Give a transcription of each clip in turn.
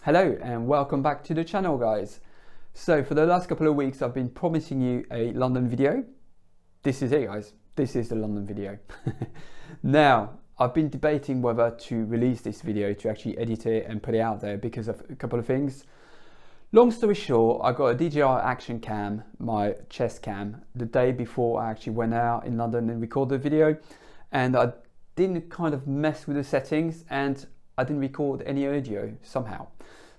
Hello and welcome back to the channel, guys. So for the last couple of weeks I've been promising you a London video. This is it, guys. This is the London video. Now I've been debating whether to release this video, to actually edit it and put it out there because of a couple of things. Long story short, I got a DJI action cam, my chest cam, the day before I actually went out in London and recorded the video, and I didn't kind of mess with the settings and I didn't record any audio somehow.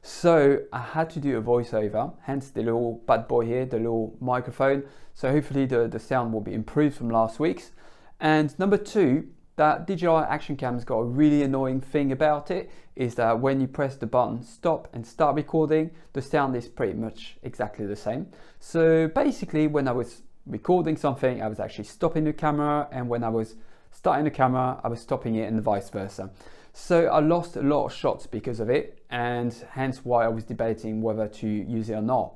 So I had to do a voiceover, hence the little bad boy here, the little microphone. So hopefully the sound will be improved from last week's. And number two, that DJI action cam's got a really annoying thing about it, is that when you press the button stop and start recording, the sound is pretty much exactly the same. So basically when I was recording something, I was actually stopping the camera, and when I was starting the camera, I was stopping it, and vice versa. So I lost a lot of shots because of it, and hence why I was debating whether to use it or not.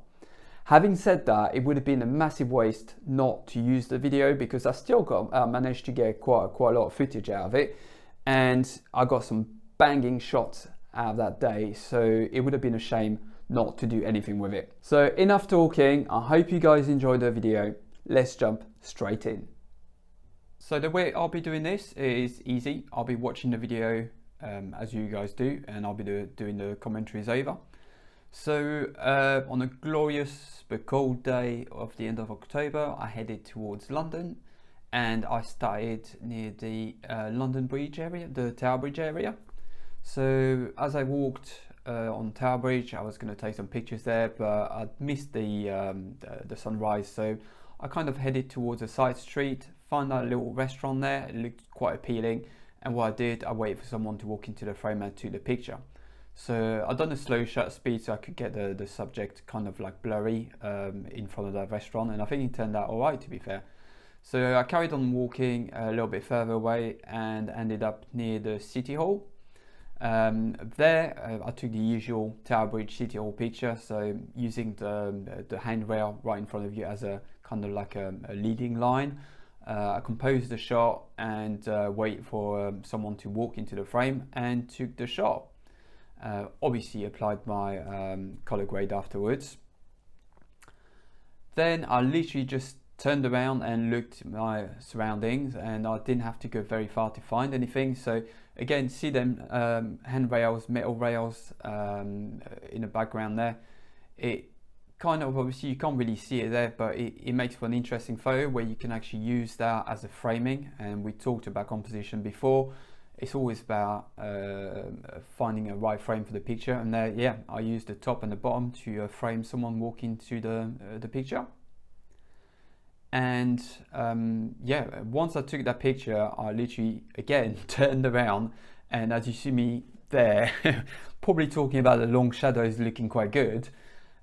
Having said that, it would have been a massive waste not to use the video, because I still managed to get quite a lot of footage out of it, and I got some banging shots out of that day, so it would have been a shame not to do anything with it. So enough talking. I hope you guys enjoyed the video. Let's jump straight in. So the way I'll be doing this is easy. I'll be watching the video as you guys do, and I'll be doing the commentaries over. So on a glorious but cold day of the end of October, I headed towards London, and I started near the London Bridge area, the Tower Bridge area. So as I walked on Tower Bridge, I was going to take some pictures there, but I missed the sunrise, so I kind of headed towards a side street, found that little restaurant there. It looked quite appealing, and what I did, I waited for someone to walk into the frame and took the picture. So I've done a slow shutter speed so I could get the subject kind of like blurry in front of that restaurant, and I think it turned out alright, to be fair. So I carried on walking a little bit further away and ended up near the City Hall. There I took the usual Tower Bridge City Hall picture, so using the handrail right in front of you as a kind of like a leading line. I composed the shot and wait for someone to walk into the frame, and took the shot. Obviously applied my color grade afterwards. Then I literally just turned around and looked at my surroundings, and I didn't have to go very far to find anything. So again, see them handrails, metal rails in the background there. It kind of, obviously you can't really see it there, but it makes for an interesting photo where you can actually use that as a framing. And we talked about composition before. It's always about finding a right frame for the picture, and there, yeah, I used the top and the bottom to frame someone walking to the picture. And yeah, once I took that picture, I literally again turned around, and as you see me there, probably talking about the long shadows looking quite good,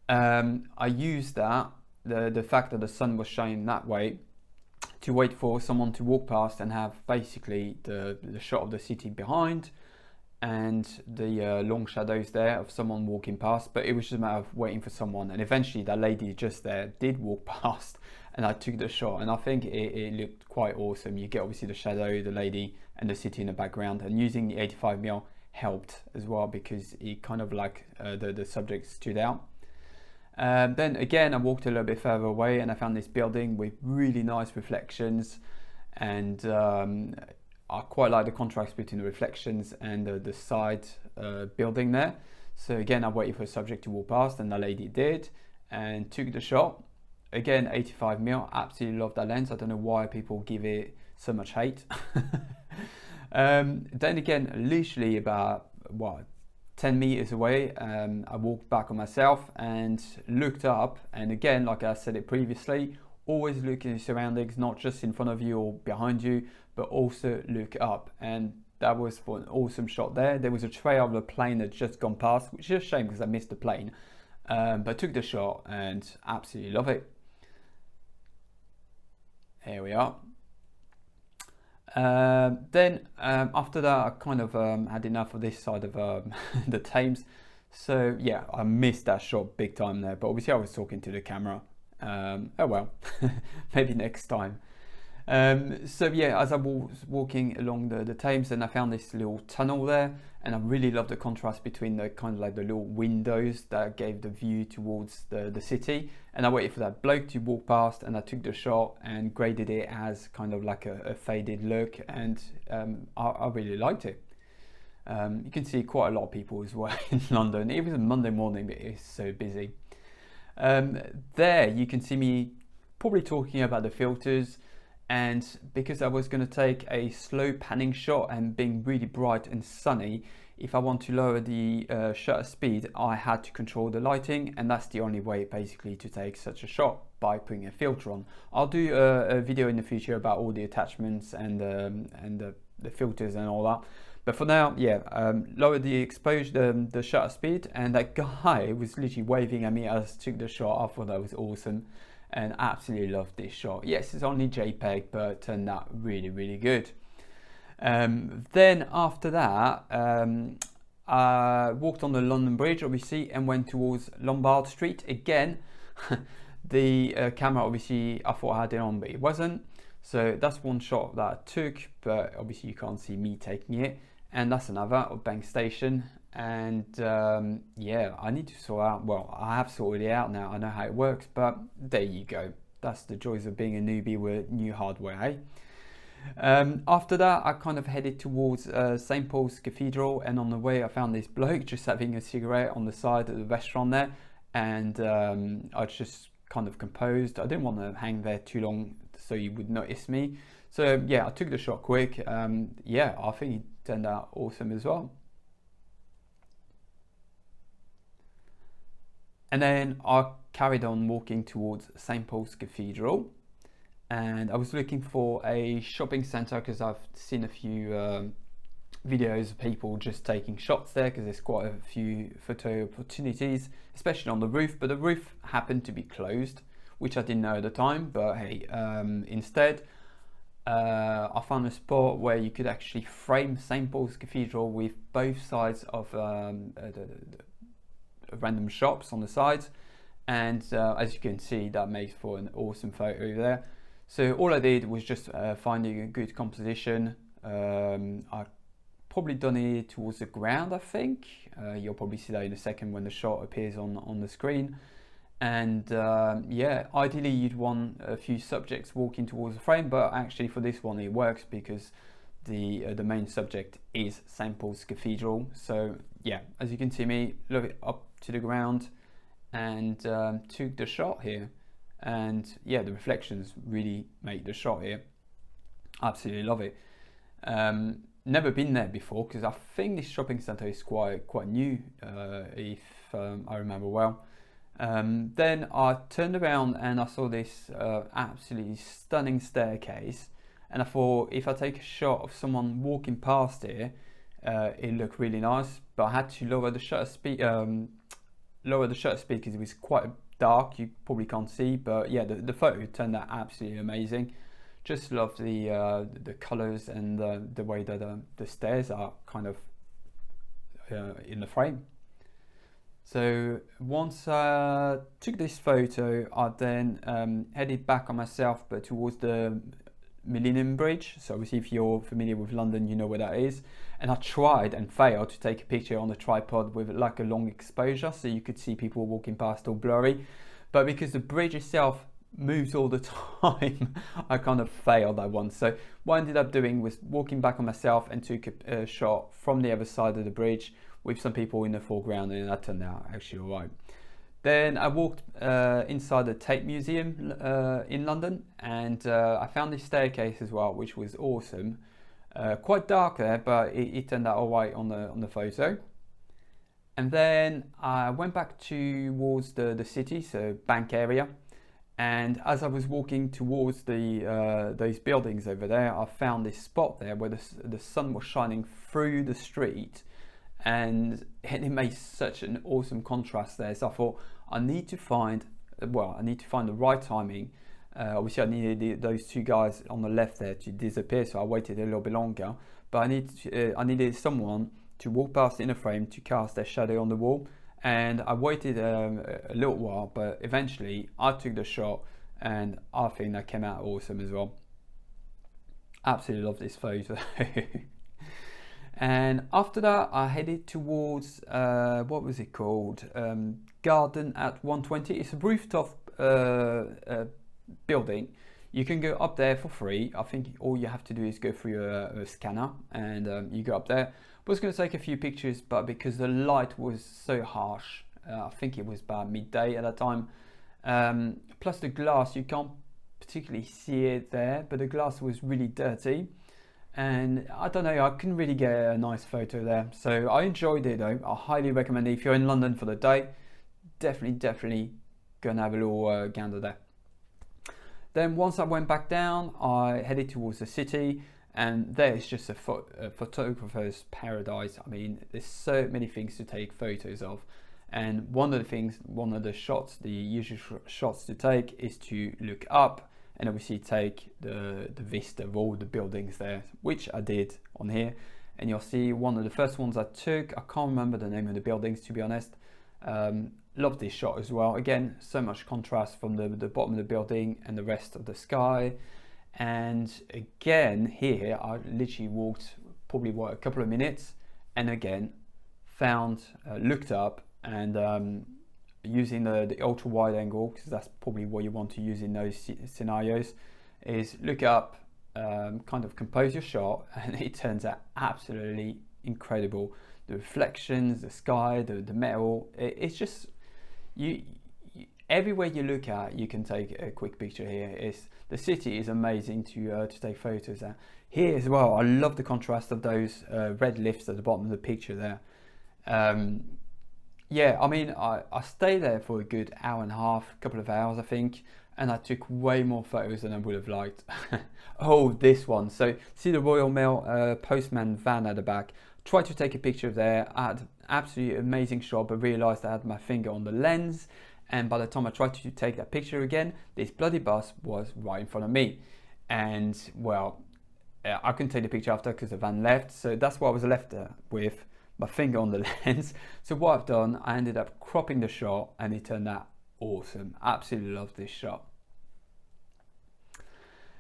I used that, the fact that the sun was shining that way, to wait for someone to walk past and have basically the shot of the city behind, and the long shadows there of someone walking past. But it was just a matter of waiting for someone, and eventually that lady just there did walk past, and I took the shot, and I think it looked quite awesome. You get obviously the shadow, the lady, and the city in the background, and using the 85mm helped as well, because it kind of like the subject stood out. Then again, I walked a little bit further away, and I found this building with really nice reflections, and I quite like the contrast between the reflections and the side building there. So again, I waited for a subject to walk past, and the lady did, and took the shot. Again, 85mm, absolutely love that lens. I don't know why people give it so much hate. Then again, literally about 10 meters away, I walked back on myself and looked up, and again, like I said it previously, always look in your surroundings, not just in front of you or behind you, but also look up. And that was for an awesome shot there. There was a trail of a plane that just gone past, which is a shame because I missed the plane, but I took the shot and absolutely love it. Here we are. Then after that, I kind of had enough of this side of the Thames. So yeah, I missed that shot big time there, but obviously I was talking to the camera. Oh well, maybe next time. So yeah, as I was walking along the Thames, and I found this little tunnel there, and I really love the contrast between the kind of like the little windows that gave the view towards the city. And I waited for that bloke to walk past, and I took the shot and graded it as kind of like a faded look, and I really liked it. You can see quite a lot of people as well in London. It was a Monday morning, but it's so busy. There you can see me probably talking about the filters, and because I was going to take a slow panning shot and being really bright and sunny, if I want to lower the shutter speed, I had to control the lighting, and that's the only way basically to take such a shot, by putting a filter on. I'll do a video in the future about all the attachments and the filters and all that. But for now, yeah, lower the exposure, the shutter speed, and that guy was literally waving at me as I took the shot. I thought that was awesome, and absolutely loved this shot. Yes, it's only JPEG, but it turned out really, really good. Then after that, I walked on the London Bridge, obviously, and went towards Lombard Street again. The camera, obviously, I thought I had it on, but it wasn't. So that's one shot that I took, but obviously you can't see me taking it. And that's another of Bank Station. And yeah, I need to sort out, well, I have sorted it out now. I know how it works, but there you go. That's the joys of being a newbie with new hardware, eh? After that, I kind of headed towards St. Paul's Cathedral, and on the way I found this bloke just having a cigarette on the side of the restaurant there, and I just kind of composed. I didn't want to hang there too long so you would notice me. So yeah, I took the shot quick. Yeah, I think it turned out awesome as well. And then I carried on walking towards St. Paul's Cathedral, and I was looking for a shopping centre because I've seen a few videos of people just taking shots there, because there's quite a few photo opportunities, especially on the roof, but the roof happened to be closed, which I didn't know at the time. But hey, instead I found a spot where you could actually frame St. Paul's Cathedral with both sides of the random shops on the sides, and as you can see, that makes for an awesome photo there. So all I did was just finding a good composition. I probably done it towards the ground, I think. You'll probably see that in a second when the shot appears on the screen. And yeah, ideally you'd want a few subjects walking towards the frame, but actually for this one it works because the main subject is St. Paul's Cathedral. So yeah, as you can see me, look it up to the ground and took the shot here. And yeah, the reflections really make the shot here. Absolutely love it. Never been there before, because I think this shopping centre is quite new, if I remember well. Then I turned around and I saw this absolutely stunning staircase, and I thought if I take a shot of someone walking past here, it looked really nice. But I had to lower the shutter speed because it was quite dark. You probably can't see, but yeah, the photo turned out absolutely amazing. Just love the colours and the way that the stairs are kind of in the frame. So once I took this photo, I then headed back on myself, but towards the Millennium Bridge. So obviously if you're familiar with London, you know where that is. And I tried and failed to take a picture on the tripod with like a long exposure, so you could see people walking past all blurry. But because the bridge itself moves all the time, I kind of failed that one. So what I ended up doing was walking back on myself and took a shot from the other side of the bridge with some people in the foreground, and that turned out actually alright. Then I walked inside the Tate Museum in London, and I found this staircase as well, which was awesome. Quite dark there, but it turned out alright on the photo. And then I went back towards the city, so Bank area. And as I was walking towards those buildings over there, I found this spot there where the sun was shining through the street, and it made such an awesome contrast there. So I thought I need to find the right timing. Obviously I needed those two guys on the left there to disappear, so I waited a little bit longer. But I needed someone to walk past in a frame to cast their shadow on the wall. And I waited a little while, but eventually I took the shot, and I think that came out awesome as well. Absolutely love this photo. And after that, I headed towards, what was it called? Garden at 120. It's a rooftop building. You can go up there for free. I think all you have to do is go through a scanner, and you go up there. I was going to take a few pictures, but because the light was so harsh, I think it was about midday at that time. Plus the glass, you can't particularly see it there, but the glass was really dirty. And I don't know, I couldn't really get a nice photo there. So I enjoyed it though. I highly recommend it. If you're in London for the day, definitely go and have a little gander there. Then once I went back down, I headed towards the city, and there is just a photographer's paradise. I mean, there's so many things to take photos of. And one of the shots, the usual shots to take is to look up and obviously take the vista of all the buildings there, which I did on here. And you'll see one of the first ones I took, I can't remember the name of the buildings, to be honest. Love this shot as well. Again, so much contrast from the bottom of the building and the rest of the sky. And again, here I literally walked probably a couple of minutes, and again found, looked up, and using the ultra wide angle, because that's probably what you want to use in those scenarios, is look up, kind of compose your shot, and it turns out absolutely incredible. The reflections, the sky, the metal, it's just, everywhere you look at, you can take a quick picture here. The city is amazing to take photos at. Here as well, I love the contrast of those red lifts at the bottom of the picture there. Yeah, I mean, I stayed there for a good hour and a half, couple of hours, I think, and I took way more photos than I would have liked. Oh, this one. So, see the Royal Mail postman van at the back. Tried to take a picture of there. I had absolutely amazing shot, but realized I had my finger on the lens. And by the time I tried to take that picture again, this bloody bus was right in front of me. And, well, I couldn't take the picture after because the van left. So that's what I was left with. My finger on the lens. So what I've done, I ended up cropping the shot, and it turned out awesome. Absolutely love this shot.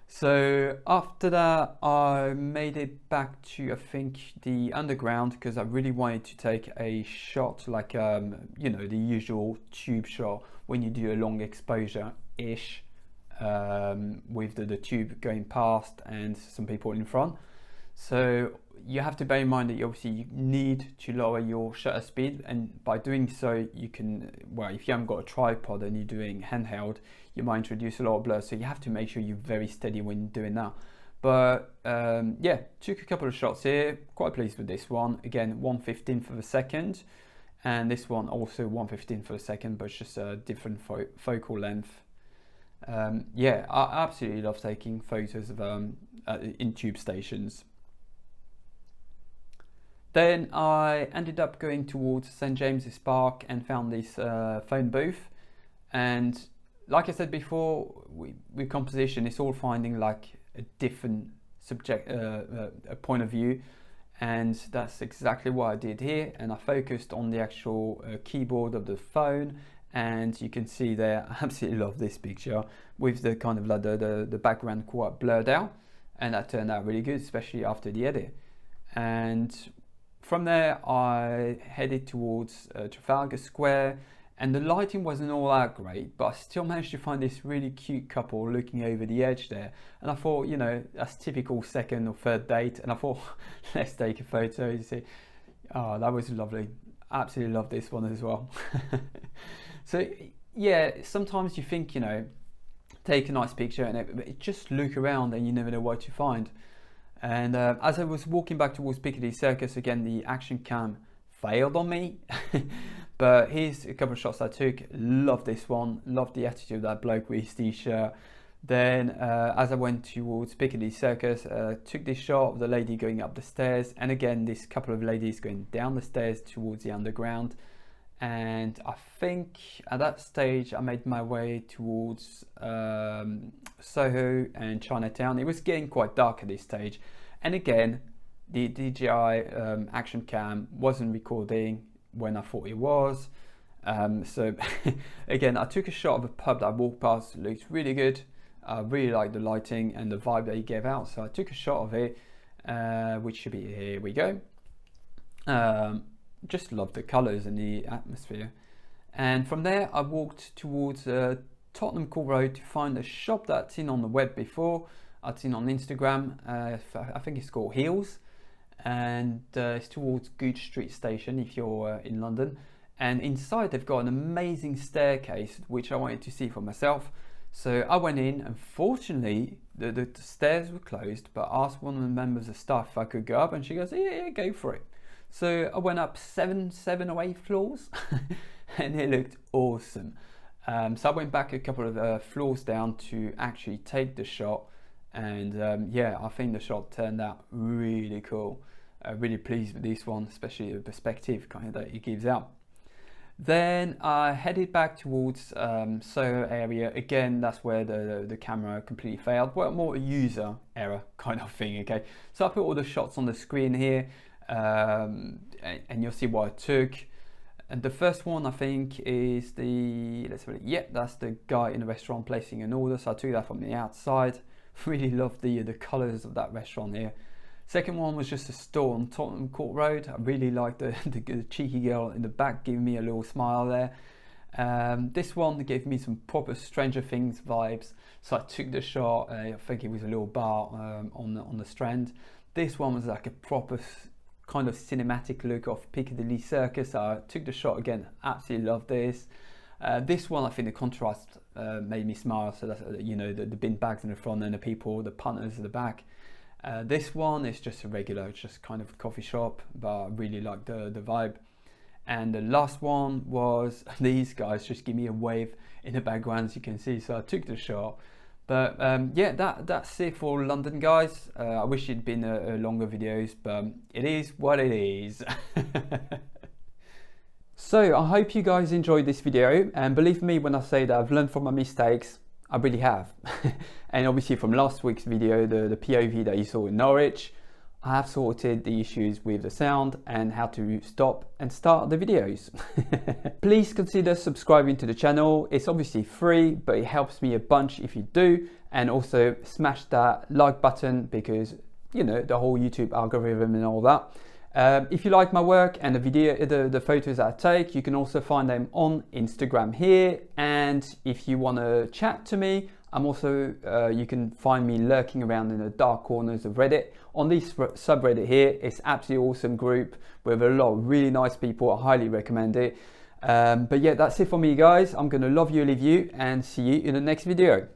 So after that, I made it back to, I think, the underground, because I really wanted to take a shot like, you know, the usual tube shot when you do a long exposure-ish, with the tube going past and some people in front. So you have to bear in mind that you need to lower your shutter speed, and by doing so you can, well, if you haven't got a tripod and you're doing handheld, you might introduce a lot of blur, so you have to make sure you're very steady when doing that. But yeah, took a couple of shots here, quite pleased with this one. Again, 1/15 of a second, and this one also 1/15 of a second, but it's just a different focal length. Yeah, I absolutely love taking photos of in tube stations. Then I ended up going towards St. James's Park and found this phone booth. And like I said before, with composition, it's all finding like a different subject, a point of view. And that's exactly what I did here. And I focused on the actual keyboard of the phone. And you can see there, I absolutely love this picture with the kind of like the background quite blurred out. And that turned out really good, especially after the edit. And from there, I headed towards Trafalgar Square, and the lighting wasn't all that great, but I still managed to find this really cute couple looking over the edge there. And I thought, you know, that's typical second or third date. And I thought, let's take a photo. You see, oh, that was lovely. Absolutely love this one as well. So yeah, sometimes you think, you know, take a nice picture and just look around and you never know what to find. And as I was walking back towards Piccadilly Circus, again, the action cam failed on me. But here's a couple of shots I took. Love this one. Love the attitude of that bloke with his t-shirt. Then as I went towards Piccadilly Circus, took this shot of the lady going up the stairs. And again, this couple of ladies going down the stairs towards the underground. And I think at that stage, I made my way towards Soho and Chinatown. It was getting quite dark at this stage. And again, the DJI action cam wasn't recording when I thought it was. So again, I took a shot of a pub that I walked past, looked really good. I really like the lighting and the vibe that he gave out, so I took a shot of it, which should be, here we go. Just love the colors and the atmosphere. And from there I walked towards Tottenham Court Road to find a shop that's seen on the web before. I'd seen on Instagram. I think it's called Heels, and it's towards Goodge Street Station if you're in London. And inside they've got an amazing staircase which I wanted to see for myself. So I went in, and fortunately the stairs were closed, but I asked one of the members of staff if I could go up, and she goes, yeah, go for it. So I went up seven or 8 floors and it looked awesome. So I went back a couple of floors down to actually take the shot, and yeah, I think the shot turned out really cool. Really pleased with this one, especially the perspective kind of that it gives out. Then I headed back towards Soho area. Again, that's where the camera completely failed. Well, more a user error kind of thing, okay? So I put all the shots on the screen here, and you'll see what I took. And the first one I think is that's the guy in the restaurant placing an order. So I took that from the outside. Really love the colors of that restaurant here. Second one was just a store on Tottenham Court Road. I really liked the cheeky girl in the back giving me a little smile there. This one gave me some proper Stranger Things vibes, so I took the shot. I think it was a little bar on the Strand. This one was like a proper kind of cinematic look of Piccadilly Circus. So I took the shot again. Absolutely love this. This one, I think the contrast made me smile. So that's the bin bags in the front and the people, the punters at the back. This one is just a regular, it's just kind of a coffee shop, but I really like the vibe. And the last one was these guys just give me a wave in the background, as you can see. So I took the shot. But yeah, that's it for London, guys. I wish it'd been a longer videos, but it is what it is. So I hope you guys enjoyed this video, and believe me when I say that I've learned from my mistakes. I really have. And obviously from last week's video, the POV that you saw in Norwich, I have sorted the issues with the sound and how to stop and start the videos. Please consider subscribing to the channel. It's obviously free, but it helps me a bunch if you do. And also smash that like button, because the whole YouTube algorithm and all that. If you like my work and the photos that I take, you can also find them on Instagram here. And if you want to chat to me, I'm also, you can find me lurking around in the dark corners of Reddit. On this subreddit here, it's absolutely awesome group with a lot of really nice people. I highly recommend it. But yeah, that's it for me, guys. I'm going to love you, leave you, and see you in the next video.